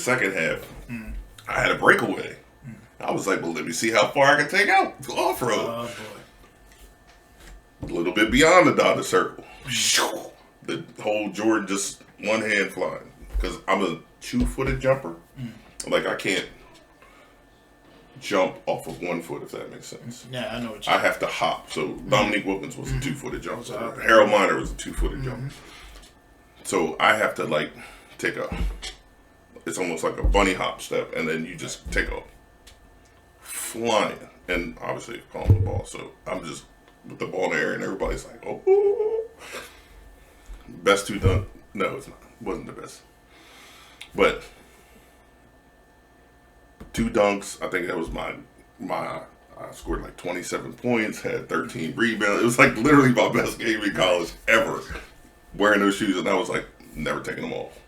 second half, I had a breakaway. I was like, well, let me see how far I can take out off road. Oh A boy. little bit beyond the dotted circle. The whole Jordan just one hand flying. Because I'm a 2-footed jumper. Like, I can't jump off of 1 foot, if that makes sense. Yeah, I know what you I have to hop. So Dominique Wilkins was a 2-footed jumper. So, Harold Miner was a 2-footed jumper. So I have to like take it's almost like a bunny hop step, and then you just take a flying, and obviously calling the ball. So I'm just with the ball in the air, and everybody's like, "Oh, best two dunk." No, it's not. It wasn't the best, but 2 dunks. I think that was my. I scored like 27 points, had 13 rebounds. It was like literally my best game in college ever. Wearing those shoes, and I was like, never taking them off.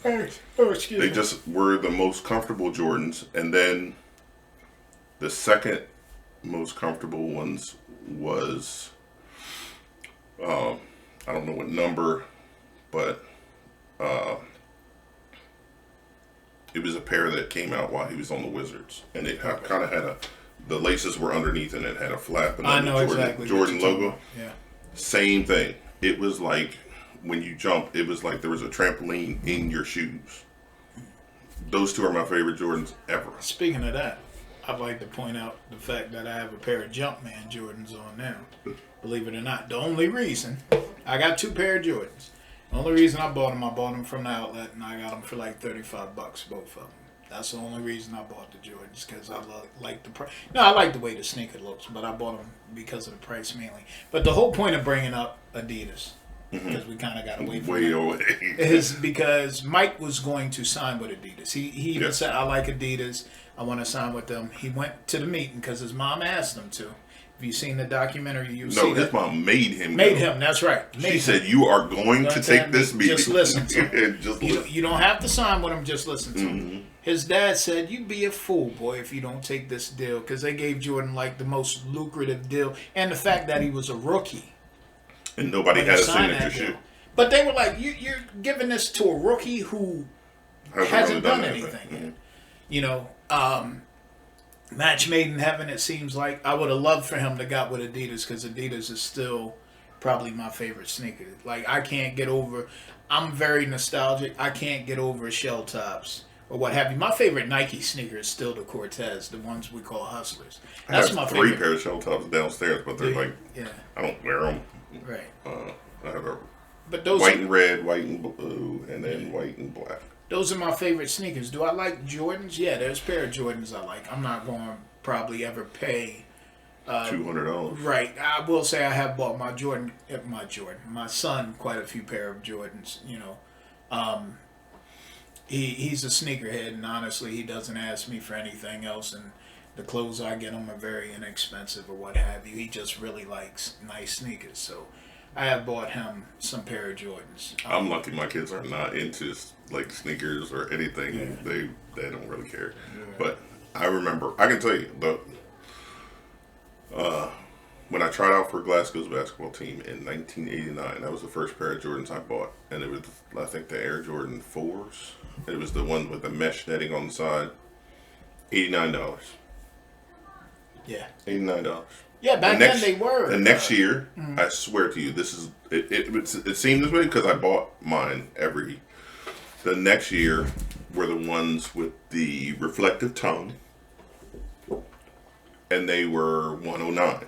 Excuse me. They just were the most comfortable Jordans, and then the second most comfortable ones was, I don't know what number, but it was a pair that came out while he was on the Wizards, and it kind of had the laces were underneath, and it had a flap, and then the Jordan logo. Yeah. Same thing. It was like, when you jump, it was like there was a trampoline in your shoes. Those 2 are my favorite Jordans ever. Speaking of that, I'd like to point out the fact that I have a pair of Jumpman Jordans on now. Believe it or not. The only reason, I got 2 pair of Jordans. The only reason I bought them from the outlet, and I got them for like $35, both of them. That's the only reason I bought the Jordans, because I like the price. No, I like the way the sneaker looks, but I bought them because of the price mainly. But the whole point of bringing up Adidas, because we kind of got away from it, is because Mike was going to sign with Adidas. He even said, I like Adidas. I want to sign with them. He went to the meeting because his mom asked him to. Have you seen the documentary? No, his mom made him. Made him, that's right. She said, you are going to take this meeting. Just listen to him. Listen. You don't have to sign with him, just listen to him. His dad said, you'd be a fool, boy, if you don't take this deal. Because they gave Jordan like the most lucrative deal. And the fact that he was a rookie. And nobody had a signature shoe. But they were like, you're giving this to a rookie who hasn't done anything yet. You know, match made in heaven, it seems like. I would have loved for him to got with Adidas, because Adidas is still probably my favorite sneaker. Like, I can't get over, I'm very nostalgic. I can't get over shell tops or what have you. My favorite Nike sneaker is still the Cortez, the ones we call Hustlers. That's my favorite. 3 pairs of shell tops downstairs, but they're like, I don't wear them. Right. I have a those white and red, white and blue, and then white and black. Those are my favorite sneakers. Do I like Jordans? Yeah, there's a pair of Jordans I like. I'm not going to probably ever pay $200. Right. I will say I have bought my son quite a few pair of Jordans. You know, he's a sneakerhead, and honestly, he doesn't ask me for anything else. And the clothes I get him are very inexpensive or what have you. He just really likes nice sneakers. So I have bought him some pair of Jordans. I'm lucky my kids are not into like sneakers or anything. Yeah. They don't really care. Yeah. But I remember, I can tell you, when I tried out for Glasgow's basketball team in 1989, that was the first pair of Jordans I bought. And it was, I think, the Air Jordan 4s. It was the one with the mesh netting on the side. $89. Yeah. $89. Yeah, back then they were. The next year, I swear to you, this is it seemed this way because I bought mine the next year were the ones with the reflective tongue, and they were 109.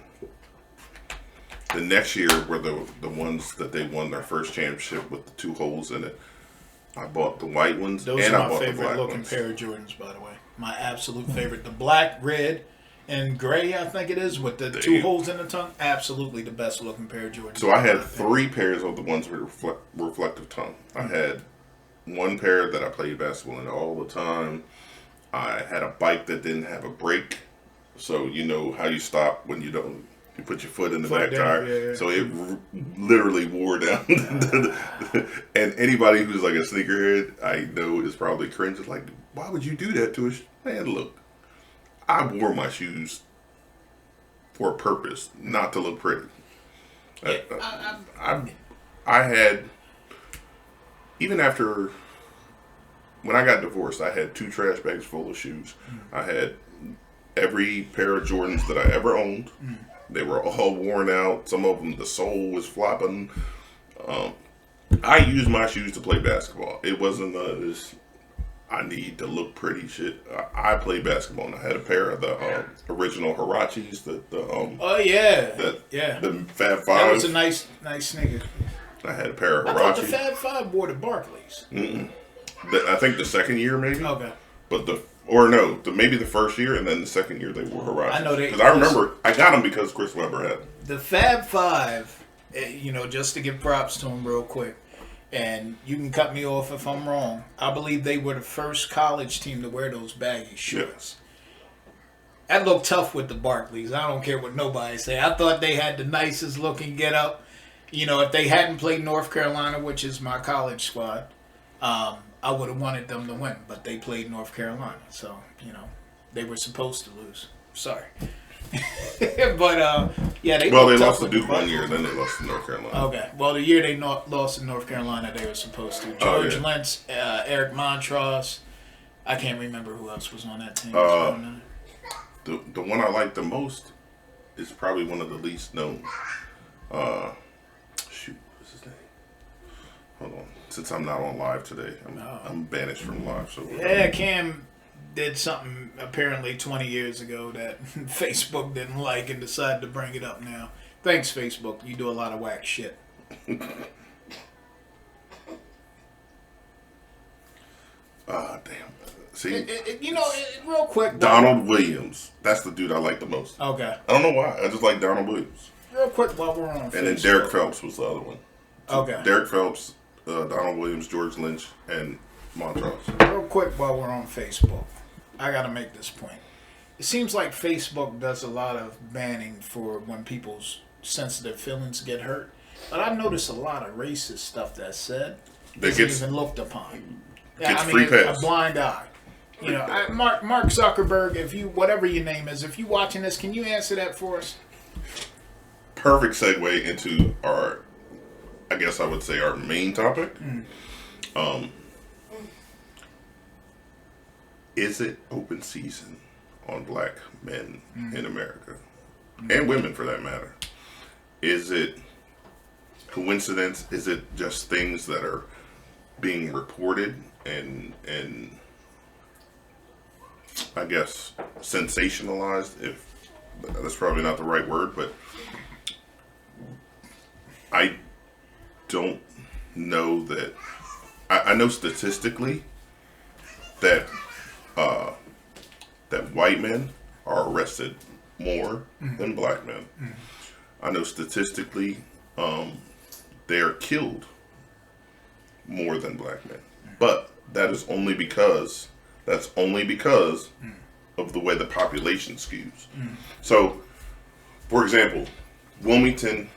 The next year were the ones that they won their first championship with the 2 holes in it. I bought the white ones, those and are I bought my the black favorite looking ones. pair of Jordans, by the way. My absolute favorite. The black, red, and gray, I think it is, with the 2 holes in the tongue. Absolutely the best looking pair of Jordans. So I had 3 pairs of the ones with reflective tongue. I had 1 pair that I played basketball in all the time. I had a bike that didn't have a brake, so you know how you stop when you don't. You put your foot in the back tire, yeah. So it literally wore down. And anybody who's like a sneakerhead, I know is probably cringe. It's like, why would you do that to us? Man, look, I wore my shoes for a purpose, not to look pretty. I had, even after when I got divorced, I had 2 trash bags full of shoes. I had every pair of Jordans that I ever owned. They were all worn out. Some of them, the sole was flopping. I used my shoes to play basketball. It wasn't this, I need to look pretty shit. I played basketball, and I had a pair of the original Hirachis. Oh yeah, the Fab Five. That was a nice sneaker. I had a pair of Hirachis. I thought the Fab Five wore the Barclays. I think the second year maybe. Okay. But maybe the first year, and then the second year they wore Hirachis. I know they. Because I remember I got them because Chris Webber had them. The Fab Five. Just to give props to them real quick, and you can cut me off if I'm wrong. I believe they were the first college team to wear those baggy shoes. Yeah. That looked tough with the Barclays. I don't care what nobody say. I thought they had the nicest looking get up. If they hadn't played North Carolina, which is my college squad, I would have wanted them to win. But they played North Carolina, so they were supposed to lose. Sorry. But they lost to Duke one year, then they lost to North Carolina. Okay, well, the year they lost to North Carolina, they were supposed to. George Lentz, Eric Montross. I can't remember who else was on that team. The one I like the most is probably one of the least known. What's his name? Hold on. Since I'm not on live today, I'm banished from live. So Cam did something apparently 20 years ago that Facebook didn't like and decided to bring it up now. Thanks, Facebook. You do a lot of whack shit. Damn. See? Real quick. Donald Williams. That's the dude I like the most. Okay. I don't know why. I just like Donald Williams. Real quick while we're on Facebook. And then Derek Phelps was the other one. Okay. Derek Phelps, Donald Williams, George Lynch, and Montrose. Real quick while we're on Facebook. I got to make this point. It seems like Facebook does a lot of banning for when people's sensitive feelings get hurt. But I've noticed a lot of racist stuff that's said isn't even looked upon. Free pass. A blind eye. Mark Zuckerberg, whatever your name is, if you watching this, can you answer that for us? Perfect segue into our main topic. Is it open season on black men in America? And women for that matter? Is it coincidence? Is it just things that are being reported and I guess sensationalized? If that's probably not the right word, but I don't know that. I know statistically that that white men are arrested more than black men. I know statistically they are killed more than black men, but that is only because of the way the population skews. So, for example, Wilmington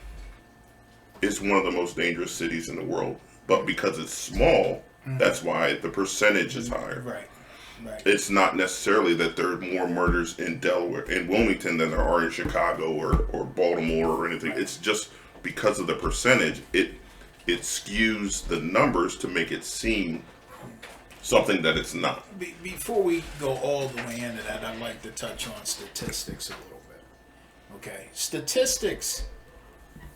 is one of the most dangerous cities in the world, but because it's small, that's why the percentage is higher. Right. It's not necessarily that there are more murders in Wilmington than there are in Chicago or Baltimore or anything. Right. It's just because of the percentage, it skews the numbers to make it seem something that it's not. Before we go all the way into that, I'd like to touch on statistics a little bit. Okay, statistics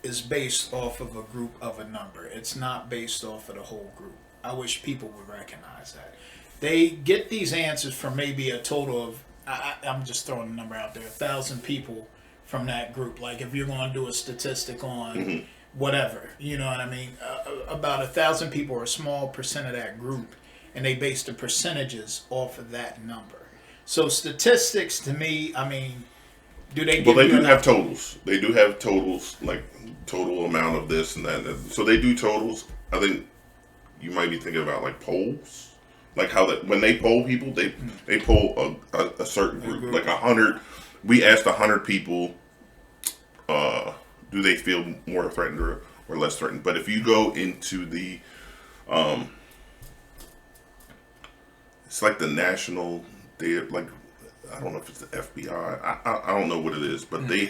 is based off of a group of a number. It's not based off of the whole group. I wish people would recognize that. They get these answers from maybe a total of, I'm just throwing a number out there, 1,000 people from that group. Like if you're going to do a statistic on whatever, you know what I mean? About 1,000 people are a small percent of that group, and they base the percentages off of that number. So statistics to me, I mean, do they? Well, they do have totals. They do have totals, like total amount of this and that. So they do totals. I think you might be thinking about like polls. Like how that when they poll people, they poll a certain group, like 100. We asked 100 people, do they feel more threatened or less threatened? But if you go into the, it's like the national, they like, I don't know if it's the FBI. I don't know what it is, but the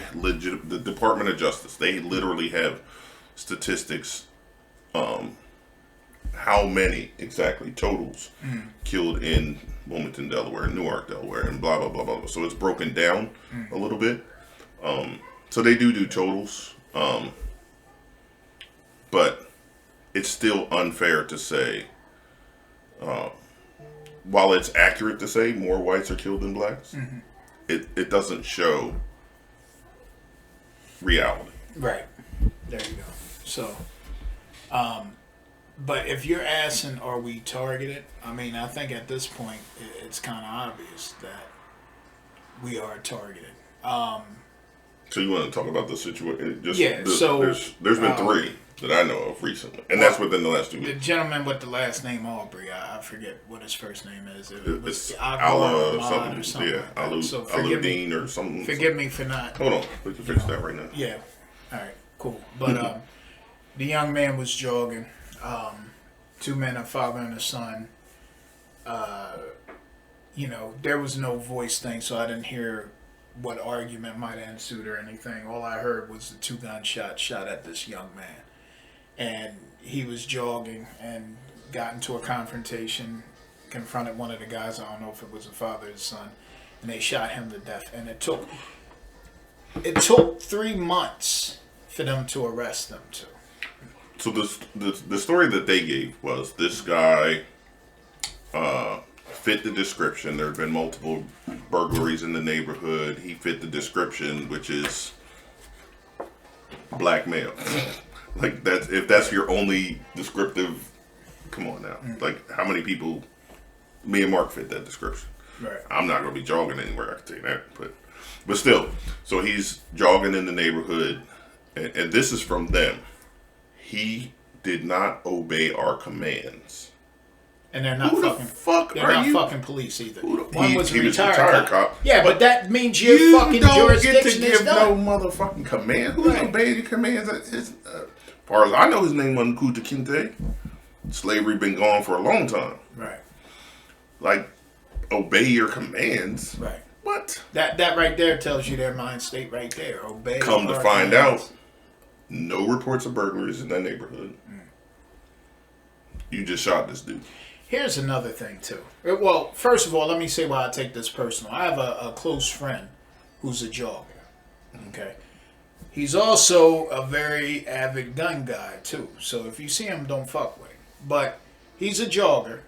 Department of Justice, they literally have statistics, how many exactly totals killed in Wilmington, Delaware, Newark, Delaware, and blah blah blah blah. So it's broken down a little bit. So they do totals, but it's still unfair to say. While it's accurate to say more whites are killed than blacks, it doesn't show reality. Right. There you go. So, but if you're asking, are we targeted? I mean, I think at this point, it's kind of obvious that we are targeted. So you want to talk about the situation? Yeah. There's been three that I know of recently, and that's within the last 2 weeks. The gentleman with the last name Aubrey, I forget what his first name is. It's Ala something. Or something. Yeah, Like so Aludine or something. Forgive me for not. Hold on, we can fix that right now. Yeah. All right. Cool. But the young man was jogging. Two men, a father and a son. There was no voice thing, so I didn't hear what argument might have ensued or anything. All I heard was the 2 gunshots shot at this young man. And he was jogging and got into a confrontation, confronted one of the guys. I don't know if it was the father or the son, and they shot him to death. And it took 3 months for them to arrest them too. So the story that they gave was this guy fit the description. There had been multiple burglaries in the neighborhood. He fit the description, which is black male. Like if that's your only descriptive, come on now. Like how many people? Me and Mark fit that description. Right. I'm not gonna be jogging anywhere. I can tell you that. But still, so he's jogging in the neighborhood, and this is from them. He did not obey our commands. And they're not fucking police either. One was a retired cop. Yeah, but that means your fucking jurisdiction is done. No motherfucking command. Who's obeying the commands? As far as I know, his name wasn't Kunta Kinte. Slavery been gone for a long time. Right. Like, obey your commands. Right. What? That right there tells you their mind state right there. Obey. Come to find out, no reports of burglaries in that neighborhood. You just shot this dude. Here's another thing, too. Well, first of all, let me say why I take this personal. I have a close friend who's a jogger. Okay? He's also a very avid gun guy, too. So if you see him, don't fuck with him. But he's a jogger.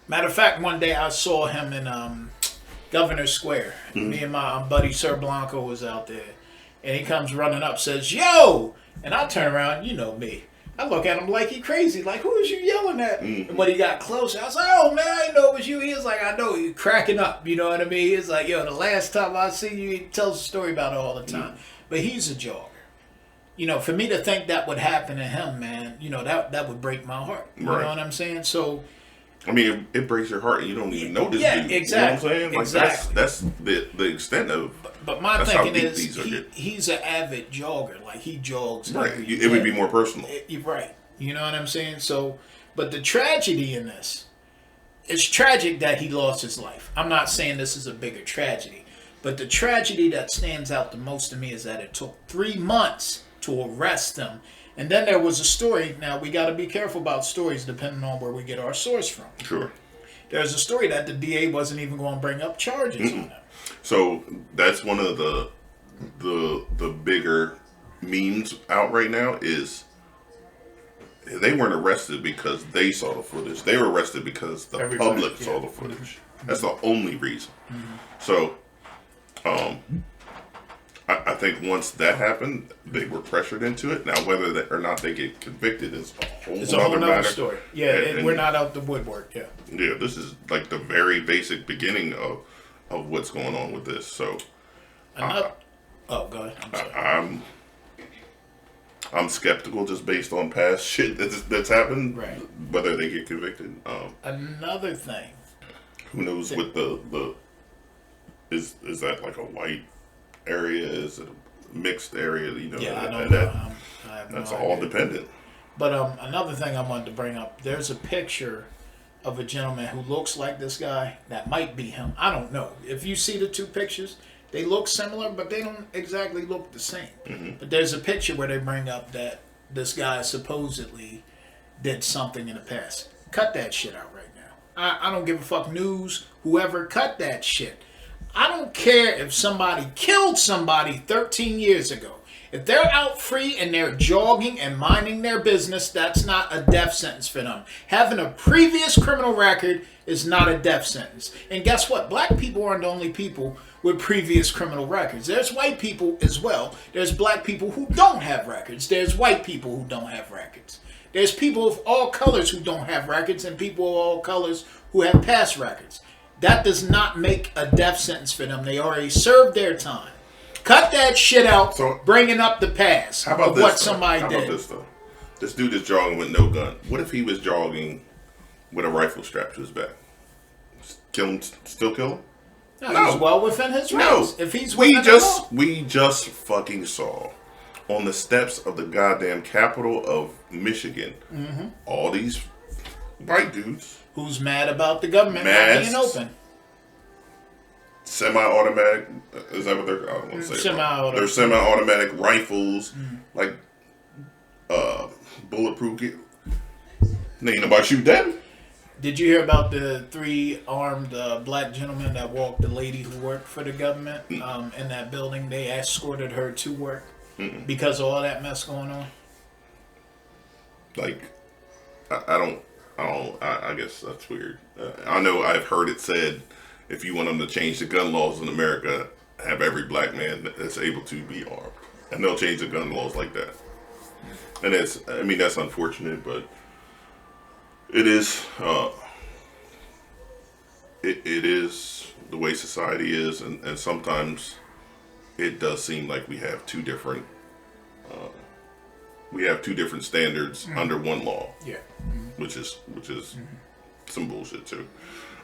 Matter of fact, one day I saw him in Governor Square. Me and my buddy Sir Blanco was out there. And he comes running up, says, "Yo!" And I turn around, you know me. I look at him like he crazy. Like, who is you yelling at? And when he got closer, I was like, "Oh, man, I didn't know it was you." He was like, "I know." He cracking up, you know what I mean? He's like, "Yo, the last time I seen you," he tells a story about it all the time. But he's a jogger. You know, for me to think that would happen to him, man, you know, that would break my heart. You know what I'm saying? So, I mean, it breaks your heart. You don't even know this dude. Exactly. You know what I'm saying? Like, exactly. That's the extent of. But my thinking is, he's an avid jogger. Like, he jogs. Right. It would be more personal. You're right. You know what I'm saying? So, but the tragedy in this, it's tragic that he lost his life. I'm not saying this is a bigger tragedy. But the tragedy that stands out the most to me is that it took 3 months to arrest him. And then there was a story. Now, we got to be careful about stories depending on where we get our source from. Sure. There's a story that the DA wasn't even going to bring up charges on him. So that's one of the bigger memes out right now is they weren't arrested because they saw the footage. They were arrested because the public saw the footage. That's the only reason. So I think once that happened, they were pressured into it. Now, whether or not they get convicted is a whole other story. Yeah, and we're not out the woodwork. Yeah. Yeah, this is like the very basic beginning of what's going on with this. So, go ahead. I'm sorry. I'm skeptical just based on past shit that's happened. Right. Whether they get convicted. Another thing. Who knows what the is that like a white area? Is it a mixed area? You know. Yeah, I don't know. That's all dependent. But another thing I wanted to bring up. There's a picture of a gentleman who looks like this guy. That might be him. I don't know. If you see the two pictures, they look similar, but they don't exactly look the same. But there's a picture where they bring up that this guy supposedly did something in the past. Cut that shit out right now. I don't give a fuck, news, whoever, cut that shit. I don't care if somebody killed somebody 13 years ago. If they're out free and they're jogging and minding their business, that's not a death sentence for them. Having a previous criminal record is not a death sentence. And guess what? Black people aren't the only people with previous criminal records. There's white people as well. There's black people who don't have records. There's white people who don't have records. There's people of all colors who don't have records and people of all colors who have past records. That does not make a death sentence for them. They already served their time. Cut that shit out, So, bringing up the past how about of this, what though? somebody How did. about this, though? This dude is jogging with no gun. What if he was jogging with a rifle strapped to his back? Still kill him? No, he's well within his No. rights. If he's within We just fucking saw on the steps of the goddamn capital of Michigan, all these white dudes, who's mad about the government Masks. not being open. semi-automatic. Is that what they're? I don't want to say. Semi-automatic. They're semi-automatic rifles, like bulletproof. Ain't nobody shoot them. Did you hear about the 3 armed black gentlemen that walked the lady who worked for the government in that building? They escorted her to work because of all that mess going on. Like, I guess that's weird. I know I've heard it said, if you want them to change the gun laws in America, have every black man that's able to be armed. And they'll change the gun laws like that. And that's unfortunate, but it is, it is the way society is. And sometimes it does seem like we have two different standards under one law. Yeah. Which is some bullshit too.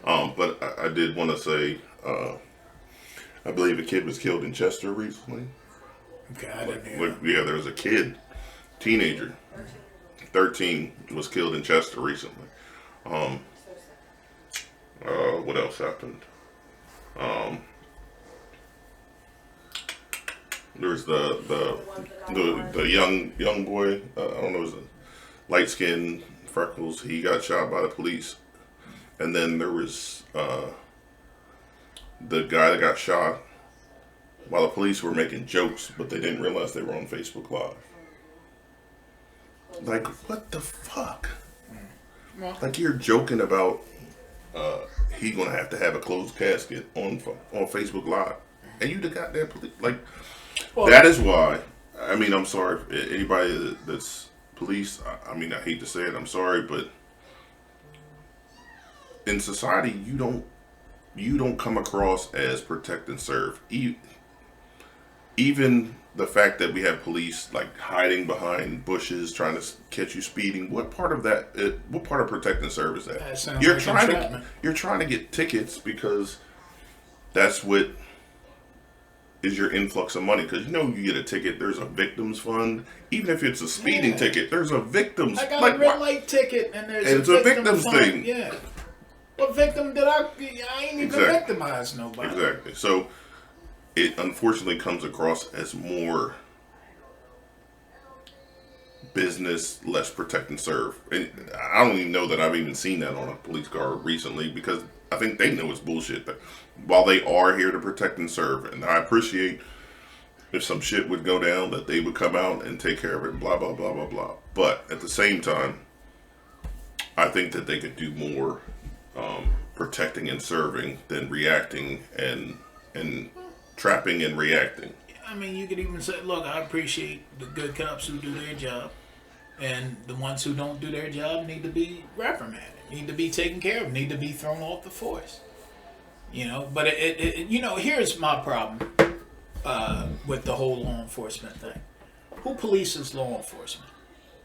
But I did want to say, I believe a kid was killed in Chester recently. Okay, I didn't hear that. Yeah, there was a kid, teenager, 13, was killed in Chester recently. What else happened? There's the young boy. I don't know, his light skin, freckles. He got shot by the police, and then there was the guy that got shot while the police were making jokes, but they didn't realize they were on Facebook Live. Like, what the fuck? Well, Like, you're joking about he gonna have to have a closed casket on Facebook Live, and you the goddamn police. Like, well, that is why. I mean, I'm sorry, anybody that's police. I mean, I hate to say it. I'm sorry, but in society, you don't come across as protect and serve. Even the fact that we have police like hiding behind bushes trying to catch you speeding. What part of that? What part of protect and serve is that? That sounds like entrapment. You're trying to get tickets because that's what is your influx of money. Because you get a ticket, there's a victims fund. Even if it's a speeding ticket, there's a victims. I got a red light ticket, and there's a victims fund. thing. Yeah. What victim did I ain't even victimized nobody. Exactly. So it unfortunately comes across as more business, less protect and serve. And I don't even know that I've even seen that on a police car recently, because I think they know it's bullshit. But while they are here to protect and serve, and I appreciate if some shit would go down, that they would come out and take care of it, blah, blah, blah, blah, blah. But at the same time, I think that they could do more protecting and serving than reacting and trapping and reacting. I mean, you could even say, look, I appreciate the good cops who do their job, and the ones who don't do their job need to be reprimanded, need to be taken care of, need to be thrown off the force. But here's my problem with the whole law enforcement thing. Who polices law enforcement?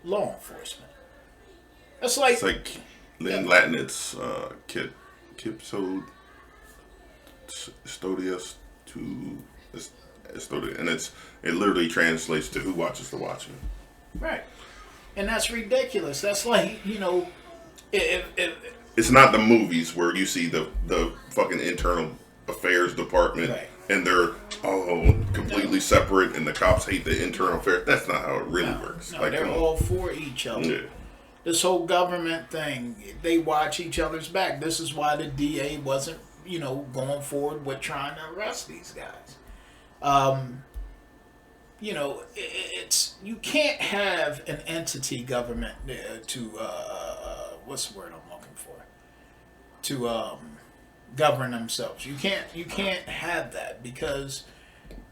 Law enforcement. It's like in Latin, it's Kipso Stodius to Estodia, and it literally translates to who watches the watchman. Right, and that's ridiculous. That's like it's not the movies where you see the fucking internal affairs department, right, and they're completely separate, and the cops hate the internal affairs. That's not how it really works. No, they're all for each other. Yeah. This whole government thing, they watch each other's back. This is why the DA wasn't, going forward with trying to arrest these guys. It's you can't have an entity government to what's the word I'm looking for, to govern themselves. You can't have that because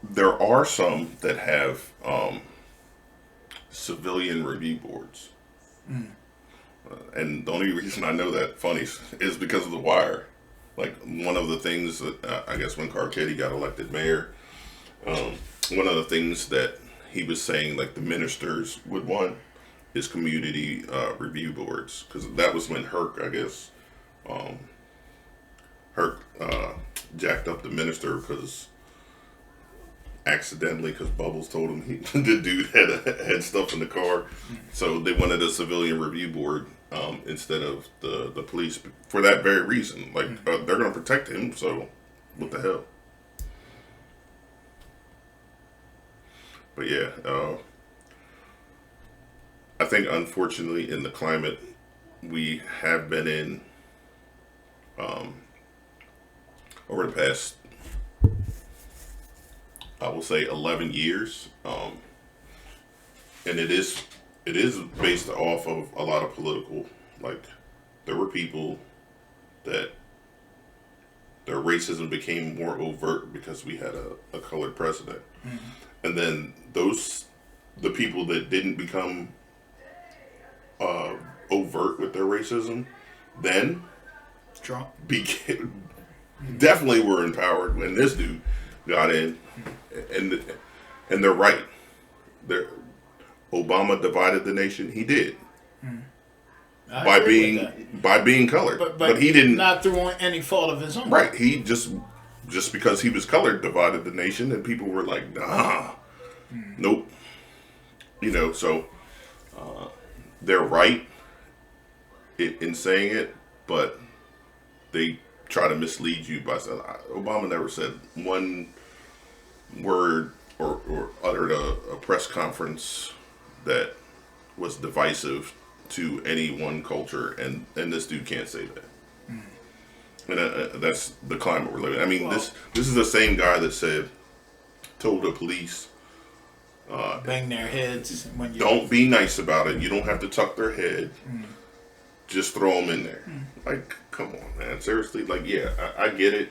There are some that have civilian review boards. And the only reason I know that funny is because of The Wire. Like, one of the things that I guess when Carcetti got elected mayor, one of the things that he was saying, like, the ministers would want is community review boards, because that was when Herc, I guess, jacked up the minister because accidentally, because Bubbles told him the dude had stuff in the car, so they wanted a civilian review board instead of the police for that very reason. Like, they're going to protect him, so what the hell? But yeah, I think unfortunately in the climate we have been in over the past, I will say 11 years, and it is based off of a lot of political, like, there were people that their racism became more overt because we had a colored president. And then the people that didn't become overt with their racism, then Trump definitely were empowered when this dude got in, and they're right. Obama divided the nation. He did by being colored, but he didn't, not through any fault of his own. Right. He just because he was colored divided the nation, and people were like, nah, nope. So they're right in saying it, but they try to mislead you by saying Obama never said one word or uttered a press conference that was divisive to any one culture, and this dude can't say that. And that's the climate we're living in. I mean, this is the same guy that told the police, bang their heads when you don't be nice about it. You don't have to tuck their head. Just throw them in there. Like, come on, man. Seriously, like, yeah, I get it.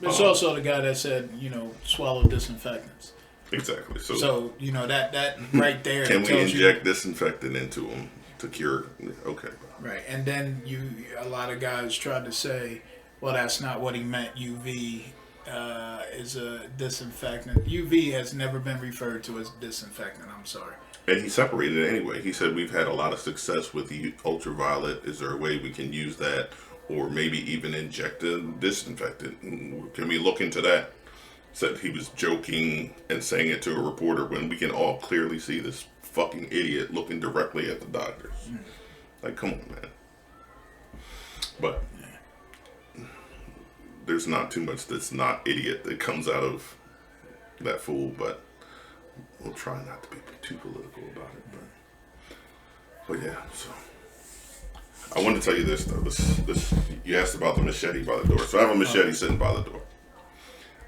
It's also the guy that said, swallow disinfectants. Exactly. So that right there. Can we inject disinfectant into them to cure? Okay. Right, and then a lot of guys tried to say, well, that's not what he meant. UV is a disinfectant. UV has never been referred to as disinfectant. I'm sorry. And he separated it anyway. He said we've had a lot of success with the ultraviolet. Is there a way we can use that, or maybe even inject a disinfectant? Can we look into that? Said he was joking and saying it to a reporter when we can all clearly see this fucking idiot looking directly at the doctors. Like, come on, man. But there's not too much that's not idiot that comes out of that fool, but we'll try not to be too political about it. But yeah, so I wanted to tell you this though. This you asked about the machete by the door. So I have a machete sitting by the door.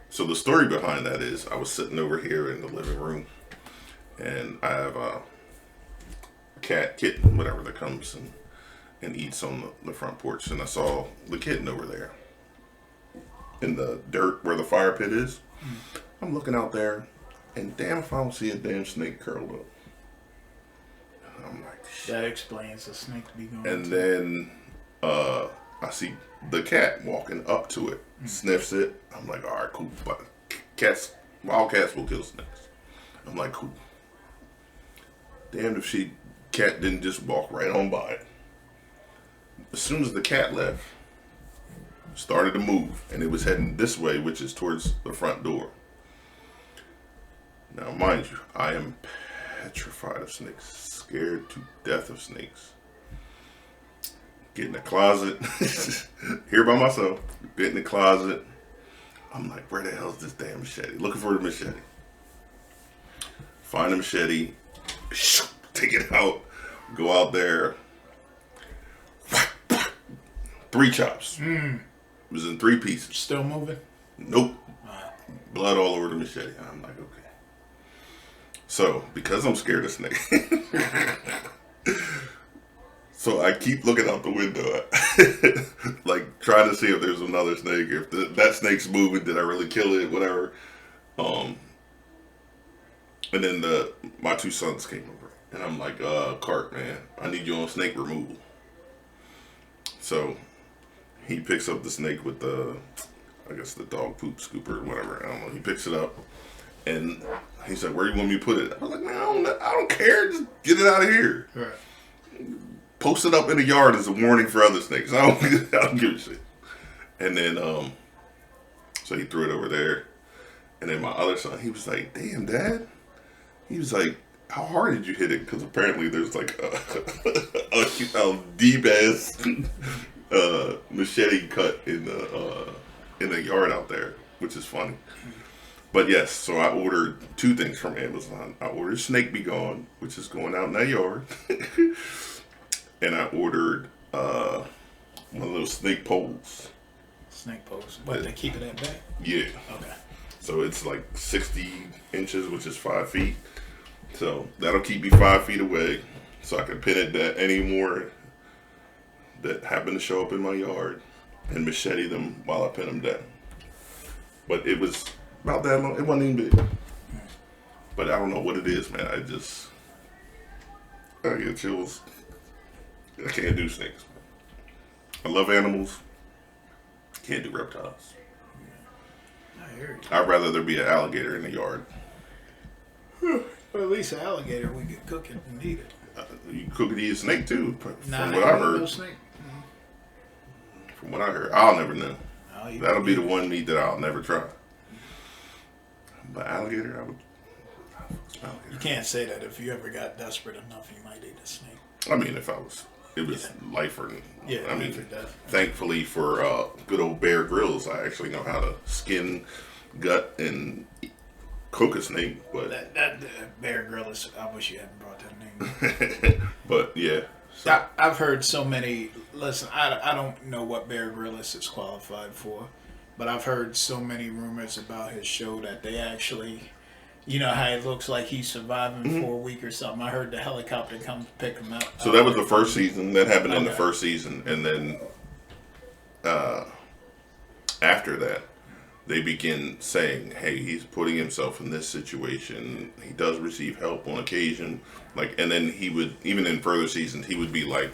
So the story behind that is I was sitting over here in the living room, and I have a kitten, whatever, that comes and eats on the front porch, and I saw the kitten over there in the dirt where the fire pit is. I'm looking out there, and damn if I don't see a damn snake curled up. I'm like, shit. That explains the snake be going. And then I see the cat walking up to it, sniffs it. I'm like, all right, cool. But wild cats will kill snakes. I'm like, cool. Damned if cat didn't just walk right on by it. As soon as the cat left, started to move, and it was heading this way, which is towards the front door. Now, mind you, I am petrified of snakes, scared to death of snakes. Get in the closet, here by myself, get in the closet. I'm like, where the hell is this damn machete? Looking for the machete. Find the machete, take it out, Go out there. 3 chops. It was in 3 pieces. Still moving? Nope. Alright. Blood all over the machete. I'm like, okay. So, because I'm scared of snakes, so I keep looking out the window, like trying to see if there's another snake. If that snake's moving, did I really kill it? Whatever. And then my 2 sons came over, and I'm like, Cart, man, I need you on snake removal. So he picks up the snake with I guess the dog poop scooper or whatever. I don't know. He picks it up, and he's like, "Where do you want me to put it?" I was like, "Man, I don't care. Just get it out of here. Right. Post it up in the yard as a warning for other snakes. I don't give a shit." And then, so he threw it over there. And then my other son, he was like, "Damn, Dad." He was like, "How hard did you hit it?" Because apparently there's like a deep ass machete cut in the yard out there, which is funny. But yes, so I ordered 2 things from Amazon. I ordered Snake Be Gone, which is going out in that yard, and I ordered one of those snake poles. Snake poles. What, they keep it at bay? Yeah. Okay. So it's like 60 inches, which is 5 feet. So that'll keep me 5 feet away, so I can pin it to any more that happen to show up in my yard and machete them while I pin them down. But it was about that long. It wasn't even big. But I don't know what it is, man. I get chills. I can't do snakes. I love animals. Can't do reptiles. I hear you. I'd rather there be an alligator in the yard. Well, at least an alligator we could cook it and eat it. You cook and eat a snake too, from Nah, what I heard. no snake. From what I heard, I'll never know. No, That'll be the one meat that I'll never try. But alligator, I would. You can't say that. If you ever got desperate enough, you might eat a snake. I mean, if it was life or. Yeah, I mean, life or death. thankfully for good old Bear Grylls, I actually know how to skin, gut, and cook a snake. But That Bear Grylls, I wish you hadn't brought that name. but yeah. So, I've heard so many. Listen, I don't know what Bear Grylls is qualified for, but I've heard so many rumors about his show that they actually, you know how it looks like he's surviving for a week or something. I heard the helicopter comes to pick him up. so that was the first season. That happened in the Okay. first season, and then after that, they begin saying, "Hey, he's putting himself in this situation. He does receive help on occasion." Like, and then he would, even in further seasons, he would be like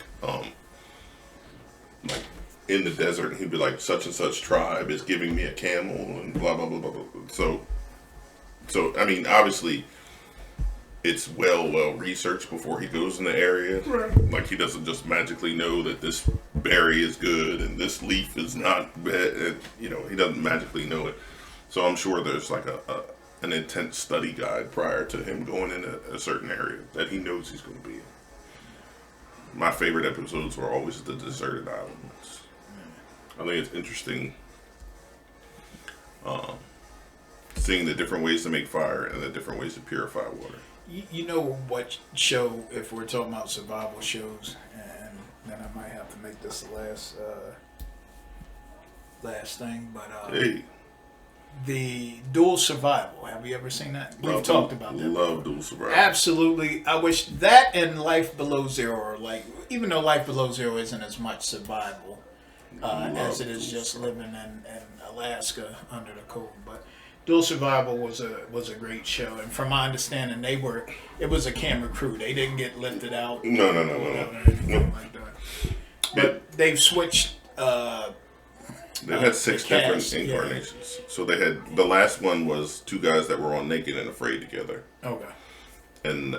in the desert, and he'd be like, "Such and such tribe is giving me a camel," and blah blah blah blah blah. So I mean, obviously, it's well researched before he goes in the area. Right. Like, he doesn't just magically know that this berry is good and this leaf is not bad. And, he doesn't magically know it. So I'm sure there's like an intense study guide prior to him going in a certain area that he knows he's going to be in. My favorite episodes were always the deserted islands. I think it's interesting seeing the different ways to make fire and the different ways to purify water. You know what show, if we're talking about survival shows, and then I might have to make this the last thing, but Hey, the Dual Survival. Have you ever seen that? We've talked about that. Love Dual Survival. Absolutely. I wish that and Life Below Zero are like, even though Life Below Zero isn't as much survival as it is just living in Alaska under the cold, but Dual Survival was a great show, and from my understanding, it was a camera crew. They didn't get lifted out. No. Anything like that. But they've switched. They've had 6 the different cast, yeah. incarnations. So they had, the last one was 2 guys that were all naked and afraid together. Okay. And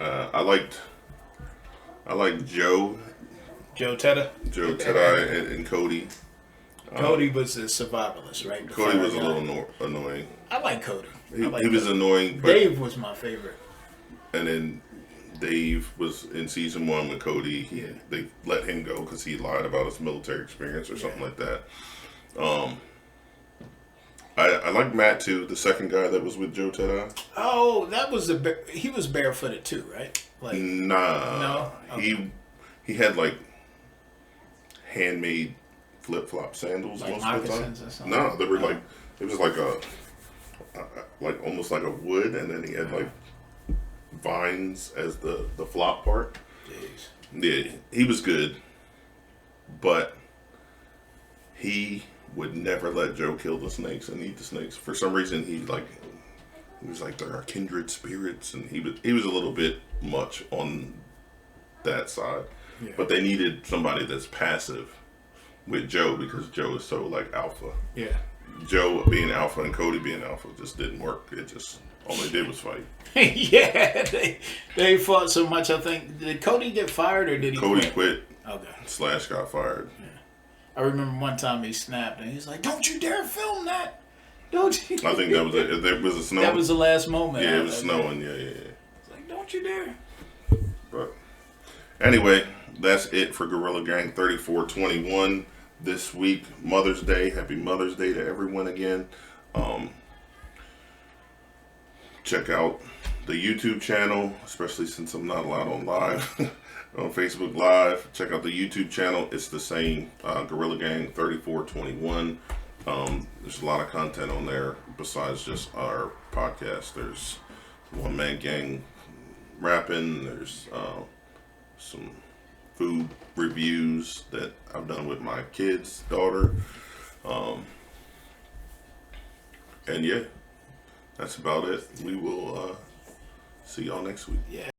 I liked Joe Tedder. Tedai, and Cody. Cody was the survivalist, right? Cody was a little annoying. I like Cody. He was annoying. But, Dave was my favorite. And then Dave was in season 1 with Cody. They let him go because he lied about his military experience or something like that. I like Matt too, the second guy that was with Joe Ted. Oh, that was he was barefooted too, right? Like Nah, no, okay. he had like handmade flip flop sandals Like most of the time. moccasins or something. No, they were like it was like a like almost like a wood, and then he had like vines as the flop part. Jeez. Yeah, he was good, but he would never let Joe kill the snakes and eat the snakes. For some reason, he was like there are kindred spirits, and he was a little bit much on that side. Yeah. But they needed somebody that's passive with Joe because Joe is so like alpha. Yeah. Joe being alpha and Cody being alpha just didn't work. It just all they did was fight. Yeah, they fought so much. I think did Cody get fired or did he? Cody quit. Okay. Slash got fired. Yeah. I remember one time he snapped and he's like, "Don't you dare film that! Don't you?" I think that was it. There was a snow. That was the last moment. Yeah, it was snowing. Yeah. It's like, "Don't you dare!" But anyway, that's it for Gorilla Gang 3421 this week. Mother's Day. Happy Mother's Day to everyone again. Check out the YouTube channel, especially since I'm not allowed on live on Facebook Live. Check out the YouTube channel. It's the same, Gorilla Gang 3421. There's a lot of content on there besides just our podcast. There's One Man Gang rapping. There's some food reviews that I've done with my kid's daughter. And yeah, that's about it. We will see y'all next week. Yeah.